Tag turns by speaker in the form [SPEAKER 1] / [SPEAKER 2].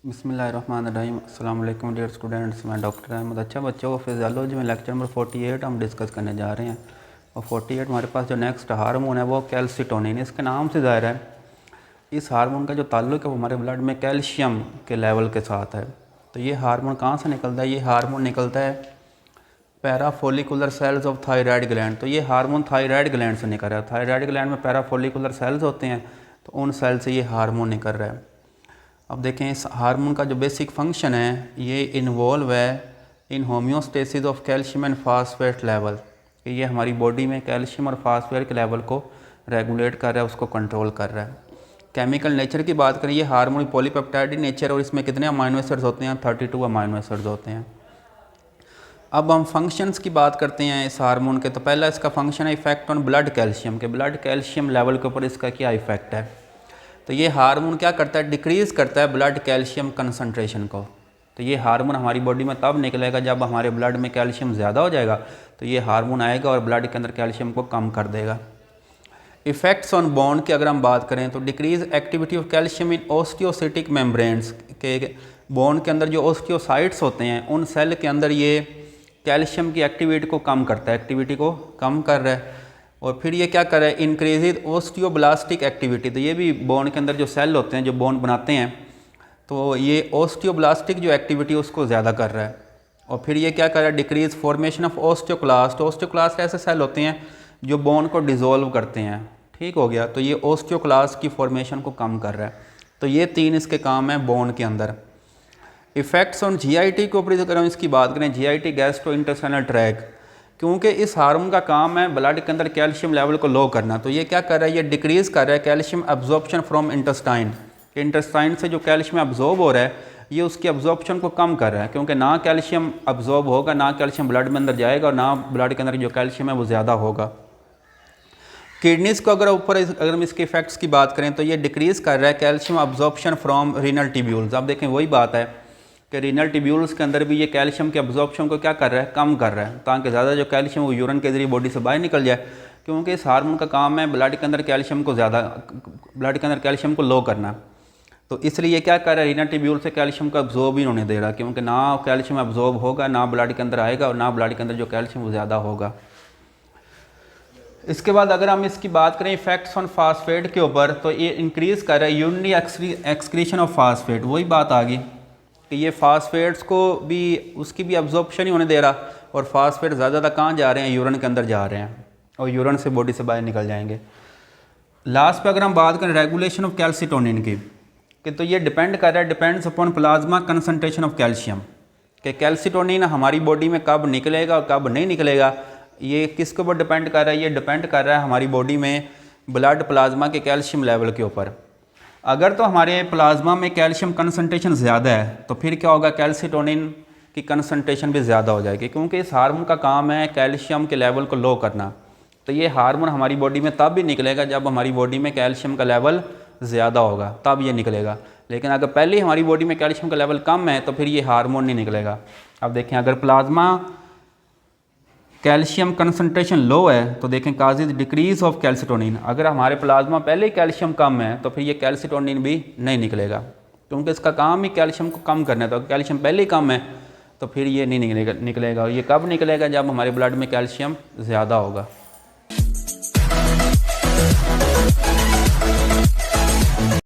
[SPEAKER 1] बिस्मिल्लाहिर्रहमानिर्रहीम। अस्सलाम वालेकुम डियर स्टूडेंट्स, मैं डॉक्टर अहमद। अच्छा बच्चों को फिजियोलॉजी में लेक्चर नंबर 48 हम डिस्कस करने जा रहे हैं। और 48 हमारे पास जो नेक्स्ट हार्मोन है वो कैल्सिटोनिन। इसके नाम से ज़ाहिर है इस हार्मोन का जो ताल्लुक है वो हमारे ब्लड में कैल्शियम के लेवल के साथ है। तो ये हार्मोन कहाँ से निकलता है? ये हार्मोन निकलता है parafollicular cells of thyroid gland. तो ये हार्मोन थायराइड ग्लैंड से निकल रहा है। थायराइड ग्लैंड में पैराफोलिकुलर सेल्स होते हैं, तो उन सेल से ये हार्मोन निकल रहा है। अब देखें इस हार्मोन का जो बेसिक फंक्शन है ये इन्वॉल्व है in homeostasis of calcium and phosphate level. कि ये हमारी बॉडी में कैल्शियम और फास्फेट के लेवल को रेगुलेट कर रहा है, उसको कंट्रोल कर रहा है। केमिकल नेचर की बात करें, ये हार्मोन पॉलीपेप्टाइड नेचर और इसमें कितने अमाइनो एसिड्स होते हैं? 32 अमाइनो एसिड्स होते हैं। अब हम फंक्शंस की बात करते हैं इस हार्मोन के। तो पहला इसका फंक्शन है इफेक्ट ऑन ब्लड कैल्शियम के ब्लड कैल्शियम लेवल के ऊपर इसका क्या इफेक्ट है। तो ये हार्मोन क्या करता है? डिक्रीज़ करता है ब्लड कैल्शियम कंसंट्रेशन को। तो ये हार्मोन हमारी बॉडी में तब निकलेगा जब हमारे ब्लड में कैल्शियम ज़्यादा हो जाएगा, तो ये हार्मोन आएगा और ब्लड के अंदर कैल्शियम को कम कर देगा। इफ़ेक्ट्स ऑन बोन की अगर हम बात करें तो decrease activity of calcium in osteocytic membranes के बोन के अंदर जो ओस्टियोसाइट्स होते हैं उन सेल के अंदर ये कैल्शियम की एक्टिविटी को कम करता है, एक्टिविटी को कम कर रहा है। और फिर ये क्या कर रहा है? Increase osteoblastic activity. तो ये भी बोन के अंदर जो सेल होते हैं जो बोन बनाते हैं, तो ये ओस्टियोब्लास्टिक जो एक्टिविटी उसको ज़्यादा कर रहा है। और फिर ये क्या कर रहा है? Decrease formation of osteoclast. Osteoclast ऐसे सेल होते हैं जो बोन को डिज़ोल्व करते हैं, ठीक हो गया। तो ये ओस्टियोक्लास्ट की फॉर्मेशन को कम कर रहा है। तो ये तीन इसके काम हैं बोन के अंदर। इफ़ेक्ट्स ऑन जीआईटी के ऊपर अगर हम इसकी बात करें, जीआईटी गैस्ट्रोइंटेस्टाइनल ट्रैक्ट, क्योंकि इस हार्मोन का काम है ब्लड के अंदर कैल्शियम लेवल को लो करना। तो ये क्या कर रहा है? ये डिक्रीज़ कर रहा है calcium absorption from intestine. Intestine से जो कैल्शियम एब्जॉर्ब हो रहा है ये उसकी एब्जॉर्प्शन को कम कर रहा है, क्योंकि ना कैल्शियम एब्जॉर्ब होगा, ना कैल्शियम ब्लड में अंदर जाएगा और ना ब्लड के अंदर जो कैल्शियम है वो ज़्यादा होगा। किडनीज़ को अगर हम इसके इफेक्ट्स की बात करें तो ये डिक्रीज़ कर रहा है calcium absorption from renal tubules. आप देखें वही बात है कि रीनल ट्यूब्यूल्स के अंदर भी ये कैल्शियम के एब्जॉर्प्शन को क्या कर रहा है? कम कर रहा है, ताकि ज़्यादा जो कैल्शियम वो यूरिन के जरिए बॉडी से बाहर निकल जाए। क्योंकि इस हार्मोन का काम है ब्लड के अंदर कैल्शियम को लो करना। तो इसलिए क्या कर रहा है? रीनल ट्यूब्यूल से कैल्शियम को एब्जॉर्ब ही नहीं दे रहा, क्योंकि ना कैल्शियम एब्जॉर्ब होगा, ना ब्लड के अंदर आएगा और ना ब्लड के अंदर जो कैल्शियम वो ज़्यादा होगा। इसके बाद अगर हम इसकी बात करें इफेक्ट्स ऑन फास्फेट के ऊपर, तो ये इंक्रीज़ कर रहा है यूरिनरी एक्सक्रीशन ऑफ फास्फेट। वही बात आ गई कि ये फास्फेट्स को भी उसकी भी एब्जॉर्प्शन ही होने दे रहा, और फास्फेट ज़्यादा कहाँ जा रहे हैं? यूरिन के अंदर जा रहे हैं और यूरिन से बॉडी से बाहर निकल जाएंगे। लास्ट पे अगर हम बात करें रेगुलेशन ऑफ कैल्सिटोनिन की, कि तो ये डिपेंड कर रहा है, depends upon plasma concentration of calcium, कि कैल्सिटोनिन हमारी बॉडी में कब निकलेगा और कब नहीं निकलेगा, ये किसके ऊपर डिपेंड कर रहा है? ये डिपेंड कर रहा है हमारी बॉडी में ब्लड प्लाज्मा के कैल्शियम लेवल के ऊपर। अगर तो हमारे प्लाज्मा में कैल्शियम कंसंट्रेशन ज़्यादा है तो फिर क्या होगा? कैल्सिटोनिन की कंसंट्रेशन भी ज़्यादा हो जाएगी, क्योंकि इस हार्मोन का काम है कैल्शियम के लेवल को लो करना। तो ये हार्मोन हमारी बॉडी में तब भी निकलेगा जब हमारी बॉडी में कैल्शियम का लेवल ज़्यादा होगा, तब ये निकलेगा। लेकिन अगर पहले ही हमारी बॉडी में कैल्शियम का लेवल कम है तो फिर ये हार्मोन नहीं निकलेगा। अब देखें अगर प्लाज्मा कैल्शियम कंसंट्रेशन लो है तो देखें काजेज डिक्रीज ऑफ कैल्सिटोनिन। अगर हमारे प्लाज्मा पहले ही कैल्शियम कम है तो फिर ये कैल्सिटोनिन भी नहीं निकलेगा, क्योंकि इसका काम ही कैल्शियम को कम करना है। तो कैल्शियम पहले ही कम है तो फिर ये नहीं निकलेगा। और ये कब निकलेगा? जब हमारे ब्लड में कैल्शियम ज़्यादा होगा।